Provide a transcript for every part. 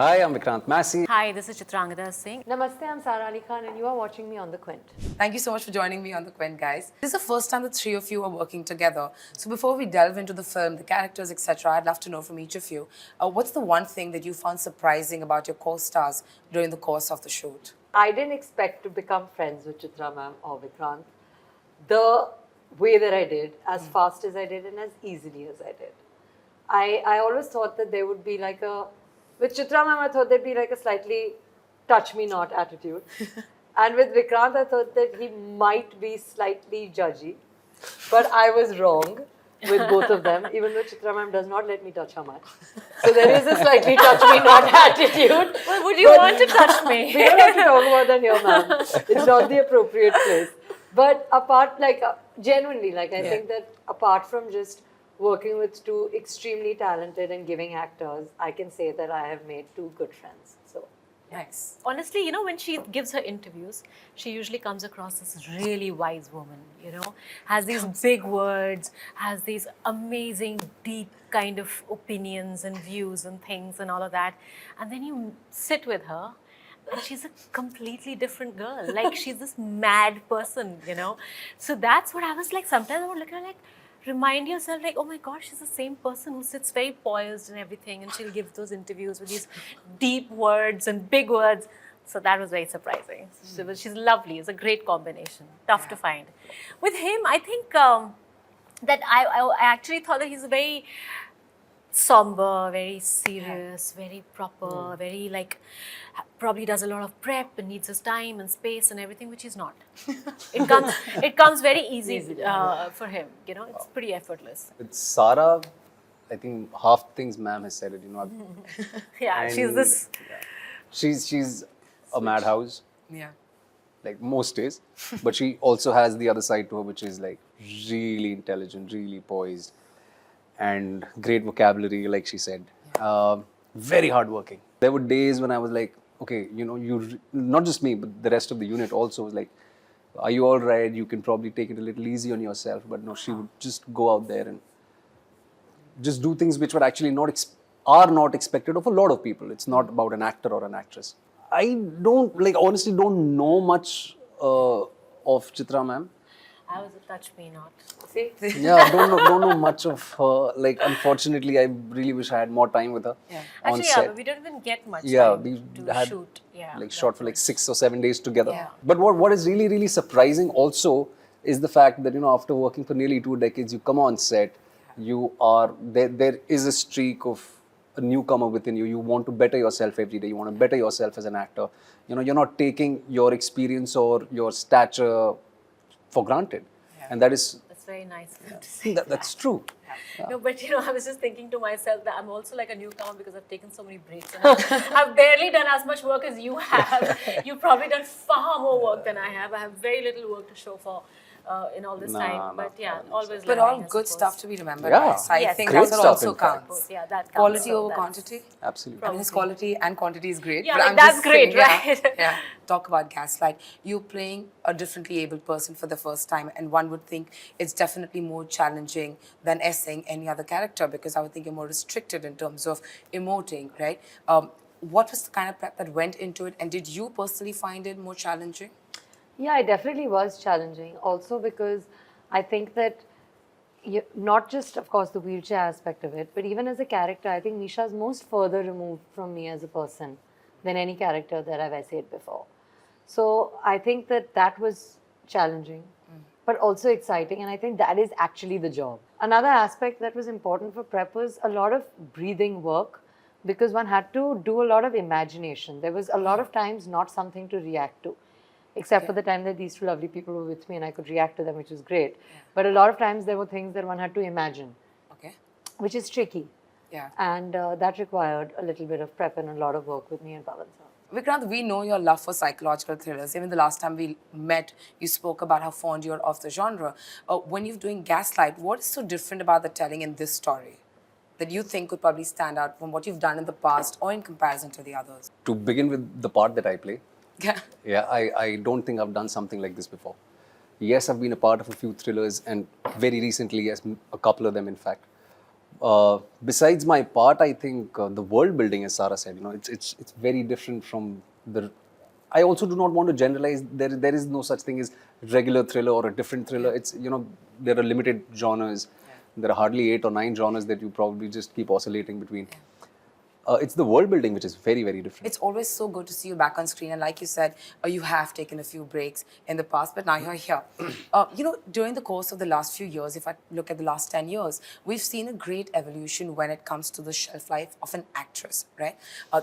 Hi, I'm Vikrant Massey. Hi, this is Chitrangada Singh. Namaste, I'm Sara Ali Khan and you are watching me on The Quint. Thank you so much for joining me on The Quint, guys. This is the first time the three of you are working together. So before we delve into the film, the characters, etc., I'd love to know from each of you, what's the one thing that you found surprising about your co-stars during the course of the shoot? I didn't expect to become friends with Chitra ma'am or Vikrant the way that I did, as fast as I did and as easily as I did. I always thought that there would be like a, with Chitra ma'am I thought there'd be like a slightly touch me not attitude. And with Vikrant I thought that he might be slightly judgy. But I was wrong with both of them, even though Chitra ma'am does not let me touch her much. So there is a slightly touch me not attitude. Well, would you want to touch me? We don't have to talk about that here, ma'am. It's not the appropriate place. But apart, genuinely, I think that apart from just working with two extremely talented and giving actors, I can say that I have made two good friends. So, Nice. Honestly, when she gives her interviews, she usually comes across as a really wise woman, has these big words, has these amazing, deep kind of opinions and views and things and all of that. And then you sit with her, and she's a completely different girl. Like, she's this mad person, So that's what I was like. Sometimes I would look at her like, remind yourself like, oh my God, she's the same person who sits very poised and everything, and she'll give those interviews with these deep words and big words. So that was very surprising. She's lovely. It's a great combination. Tough to find. With him, I think that I actually thought that he's very somber, very serious, very proper, very probably does a lot of prep and needs his time and space and everything, which he's not. It comes very easy for him. It's pretty effortless. With Sara, I think half the things ma'am has said it, Yeah, she's this. She's a madhouse, Yeah. like most days. But she also has the other side to her, which is like really intelligent, really poised, and great vocabulary, like she said. Very hardworking. There were days when I was like, okay, not just me, but the rest of the unit also was like, are you all right? You can probably take it a little easy on yourself. But no, she would just go out there and just do things which were actually are not expected of a lot of people. It's not about an actor or an actress. I honestly don't know much of Chitra ma'am. I was a touch me not. see? Yeah, don't know much of her. Unfortunately, I really wish I had more time with her on Actually, set. but we don't even get much Yeah, time we to had shoot. Yeah, shot for 6 or 7 days together. Yeah. But what is really, really surprising also is the fact that, after working for nearly 2 decades, you come on set, there is a streak of a newcomer within you. You want to better yourself every day. You want to better yourself as an actor. You're not taking your experience or your stature for granted. And that is, That's very nice of you to say. that's true. No, but I was just thinking to myself that I'm also like a newcomer because I've taken so many breaks. And I've barely done as much work as you have. You've probably done far more work than I have. I have very little work to show for in all this time. But always. But learning, all I good suppose. stuff to be remembered. Yeah. Right? So I Yes, think great that stuff, also in fact. counts. Yeah, that counts. Quality So over that's- quantity. Absolutely. I mean, his quality and quantity is great. Yeah, but like, I'm that's just great, saying, right? Yeah. Talk about Gaslight. You playing a differently abled person for the first time, and one would think it's definitely more challenging than essaying any other character, because I would think you're more restricted in terms of emoting, right? What was the kind of prep that went into it, and did you personally find it more challenging? Yeah, it definitely was challenging. Also because I think that not just, of course, the wheelchair aspect of it, but even as a character, I think Misha's most further removed from me as a person than any character that I've essayed before. So I think that was challenging, but also exciting. And I think that is actually the job. Another aspect that was important for prep was a lot of breathing work, because one had to do a lot of imagination. There was a lot of times not something to react to, except for the time that these two lovely people were with me and I could react to them, which was great. But a lot of times there were things that one had to imagine, Okay. which is tricky. Yeah. And that required a little bit of prep and a lot of work with me and Pavan sir. Vikrant, we know your love for psychological thrillers. Even the last time we met, you spoke about how fond you are of the genre. When you're doing Gaslight, what is so different about the telling in this story that you think could probably stand out from what you've done in the past or in comparison to the others? To begin with, the part that I play, Yeah. I don't think I've done something like this before. Yes, I've been a part of a few thrillers, and very recently, yes, a couple of them, in fact. besides my part, I think the world building, as Sarah said, it's very different from the. I also do not want to generalize. There is no such thing as regular thriller or a different thriller. It's there are limited genres. There are hardly 8 or 9 genres that you probably just keep oscillating between. It's the world building which is very, very different. It's always so good to see you back on screen. And like you said, you have taken a few breaks in the past, but now you're here. During the course of the last few years, if I look at the last 10 years, we've seen a great evolution when it comes to the shelf life of an actress, right?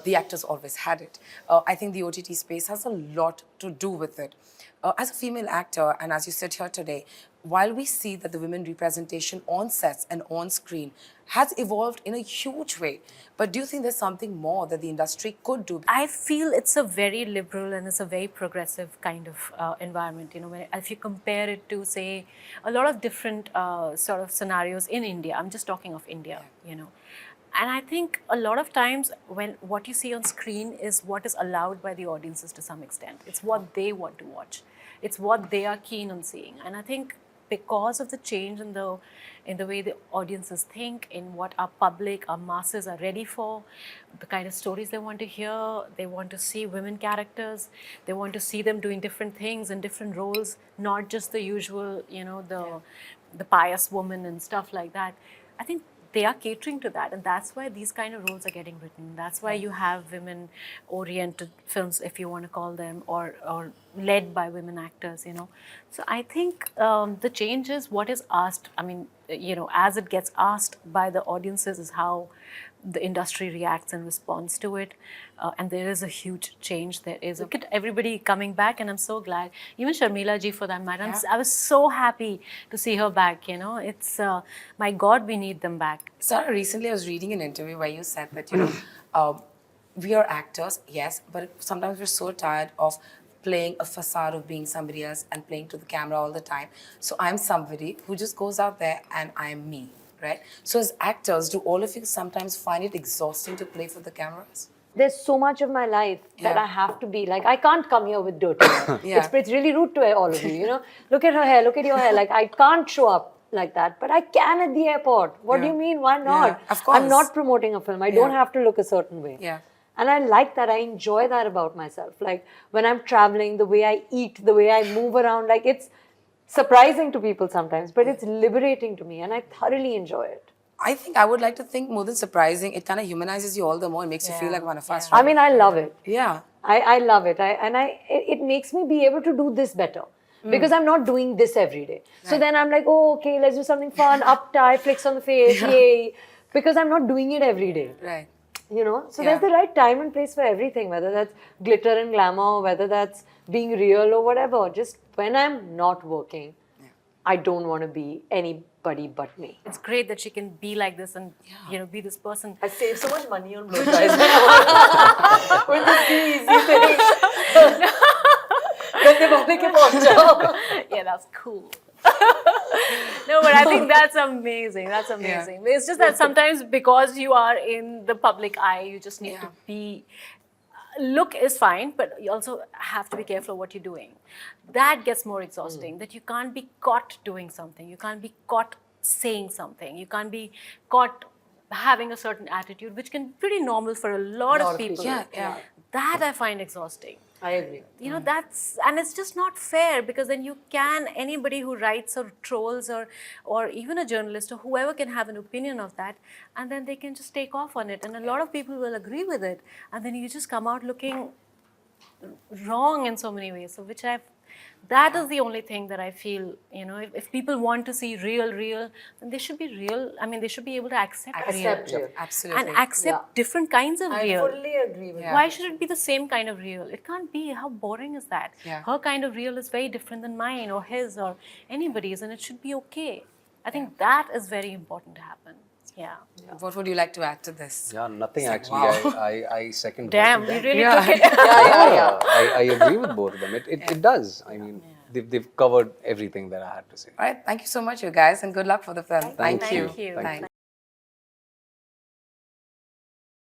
The actors always had it. I think the OTT space has a lot to do with it. As a female actor, and as you sit here today, while we see that the women representation on sets and on screen has evolved in a huge way, but do you think there's something more that the industry could do? I feel it's a very liberal and it's a very progressive kind of environment. If you compare it to, say, a lot of different sort of scenarios in India, I'm just talking of India, And I think a lot of times when what you see on screen is what is allowed by the audiences to some extent. It's what they want to watch. It's what they are keen on seeing. And I think because of the change in the way the audiences think, in what our public, our masses are ready for, the kind of stories they want to hear, they want to see women characters, they want to see them doing different things in different roles, not just the usual, the pious woman and stuff like that. I think they are catering to that, and that's why these kind of roles are getting written. That's why you have women-oriented films, if you want to call them, or led by women actors, So I think the change is what is asked. I mean, as it gets asked by the audiences is how the industry reacts and responds to it. And there is a huge change. Look at everybody coming back, and I'm so glad. Even Sharmila ji, for that matter, I was so happy to see her back, It's, my God, we need them back. Sarah, recently I was reading an interview where you said that, we are actors, yes, but sometimes we're so tired of playing a facade of being somebody else and playing to the camera all the time. So I'm somebody who just goes out there and I'm me, right? So as actors, do all of you sometimes find it exhausting to play for the cameras? There's so much of my life that I have to be like, I can't come here with dirty hair. Yeah. It's really rude to all of you, Look at her hair, look at your hair. Like, I can't show up like that, but I can at the airport. What do you mean? Why not? Yeah, of course. I'm not promoting a film. I don't have to look a certain way. Yeah. And I like that. I enjoy that about myself. Like, when I'm traveling, the way I eat, the way I move around, like, it's surprising to people sometimes, but it's liberating to me, and I thoroughly enjoy it. I think I would like to think more than surprising, it kind of humanizes you all the more. It makes you feel like one of us. Right? I mean, I love it. Yeah. I love it. It makes me be able to do this better. Because I'm not doing this every day. So then I'm like, oh, okay, let's do something fun, up tie, flicks on the face, yay. Because I'm not doing it every day. Right. So there's the right time and place for everything, whether that's glitter and glamour, whether that's being real or whatever. Just when I'm not working, I don't want to be anybody but me. It's great that she can be like this and be this person. I save so much money on blow dries with this easy thing. Yeah, that's cool. No, but I think that's amazing. That's amazing. It's just that sometimes because you are in the public eye, you just need to be. Look is fine, but you also have to be careful of what you're doing. That gets more exhausting. That you can't be caught doing something. You can't be caught saying something. You can't be caught having a certain attitude, which can be pretty normal for a lot of people. Yeah. That I find exhausting. I agree. And it's just not fair, because then anybody who writes or trolls or even a journalist or whoever can have an opinion of that, and then they can just take off on it. And a lot of people will agree with it. And then you just come out looking wrong in so many ways. So that is the only thing that I feel, if people want to see real, then they should be real. I mean, they should be able to accept real. Absolutely. And accept different kinds of real. I fully agree with Why should it be the same kind of real? It can't be. How boring is that? Yeah. Her kind of real is very different than mine or his or anybody's, and it should be okay. I think that is very important to happen. Yeah. What would you like to add to this? Yeah, nothing actually. I second. Damn, both of you them. really took it. I agree with both of them. It does. I mean, they've covered everything that I had to say. All right. Thank you so much, you guys, and good luck for the film. Thank you. Thank you. Thanks.